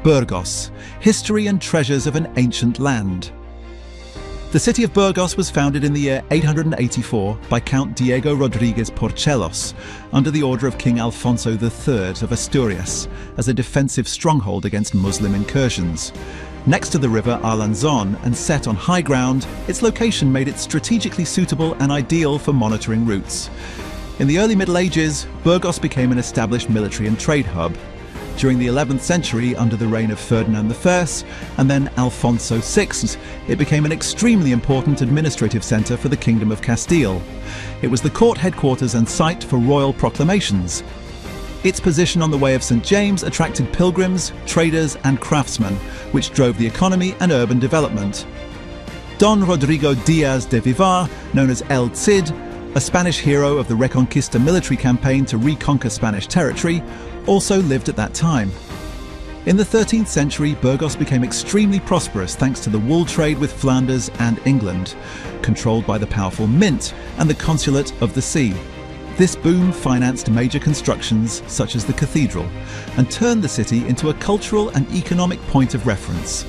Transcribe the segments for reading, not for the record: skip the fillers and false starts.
Burgos, history and treasures of an ancient land. The city of Burgos was founded in the year 884 by Count Diego Rodriguez Porcelos under the order of King Alfonso III of Asturias as a defensive stronghold against Muslim incursions. Next to the river Arlanzón and set on high ground, its location made it strategically suitable and ideal for monitoring routes. In the early Middle Ages, Burgos became an established military and trade hub. During the 11th century, under the reign of Ferdinand I and then Alfonso VI, it became an extremely important administrative centre for the Kingdom of Castile. It was the court headquarters and site for royal proclamations. Its position on the Way of St. James attracted pilgrims, traders and craftsmen, which drove the economy and urban development. Don Rodrigo Díaz de Vivar, known as El Cid, a Spanish hero of the Reconquista military campaign to reconquer Spanish territory, also lived at that time. In the 13th century, Burgos became extremely prosperous thanks to the wool trade with Flanders and England, controlled by the powerful mint and the consulate of the sea. This boom financed major constructions such as the cathedral and turned the city into a cultural and economic point of reference.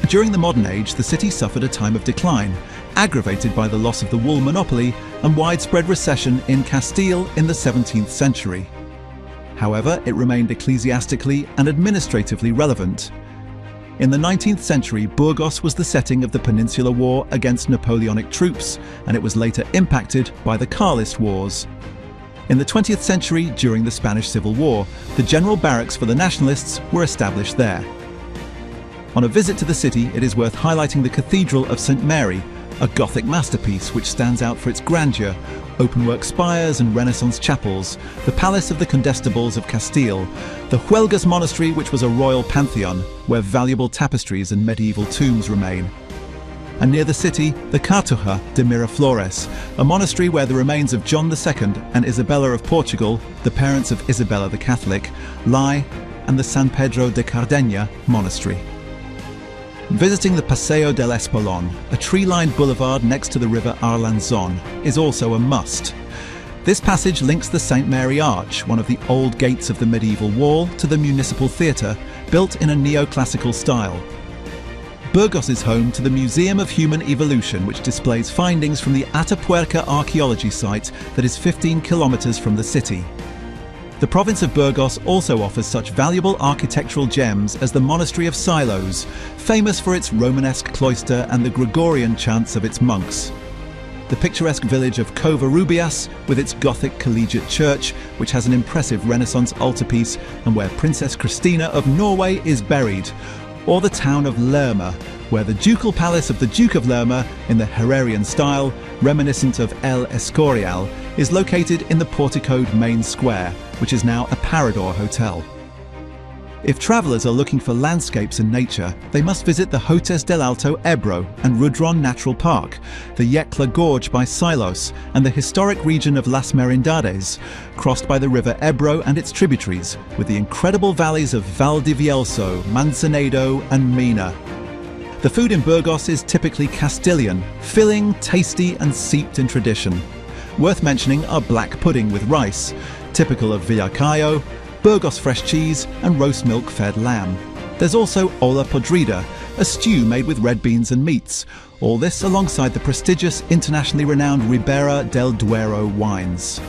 During the modern age, the city suffered a time of decline, aggravated by the loss of the wool monopoly and widespread recession in Castile in the 17th century. However, it remained ecclesiastically and administratively relevant. In the 19th century, Burgos was the setting of the Peninsular War against Napoleonic troops, and it was later impacted by the Carlist Wars. In the 20th century, during the Spanish Civil War, the general barracks for the nationalists were established there. On a visit to the city, it is worth highlighting the Cathedral of St. Mary, a Gothic masterpiece which stands out for its grandeur, openwork spires and Renaissance chapels, the Palace of the Condestables of Castile, the Huelgas Monastery, which was a royal pantheon, where valuable tapestries and medieval tombs remain. And near the city, the Cartuja de Miraflores, a monastery where the remains of John II and Isabella of Portugal, the parents of Isabella the Catholic, lie, and the San Pedro de Cardeña Monastery. Visiting the Paseo del Espolón, a tree-lined boulevard next to the river Arlanzón, is also a must. This passage links the St. Mary Arch, one of the old gates of the medieval wall, to the municipal theatre, built in a neoclassical style. Burgos is home to the Museum of Human Evolution, which displays findings from the Atapuerca archaeology site that is 15 kilometers from the city. The province of Burgos also offers such valuable architectural gems as the Monastery of Silos, famous for its Romanesque cloister and the Gregorian chants of its monks. The picturesque village of Covarrubias, with its Gothic collegiate church, which has an impressive Renaissance altarpiece and where Princess Christina of Norway is buried, or the town of Lerma, where the ducal palace of the Duke of Lerma, in the Herrerian style, reminiscent of El Escorial, is located in the porticoed main square, which is now a Parador hotel. If travellers are looking for landscapes and nature, they must visit the Hotes del Alto Ebro and Rudrón Natural Park, the Yecla Gorge by Silos, and the historic region of Las Merindades, crossed by the river Ebro and its tributaries, with the incredible valleys of Valdivielso, Manzanedo and Mina. The food in Burgos is typically Castilian, filling, tasty and steeped in tradition. Worth mentioning are black pudding with rice, typical of Villacayo, Burgos fresh cheese and roast milk-fed lamb. There's also olla podrida, a stew made with red beans and meats, all this alongside the prestigious, internationally renowned Ribera del Duero wines.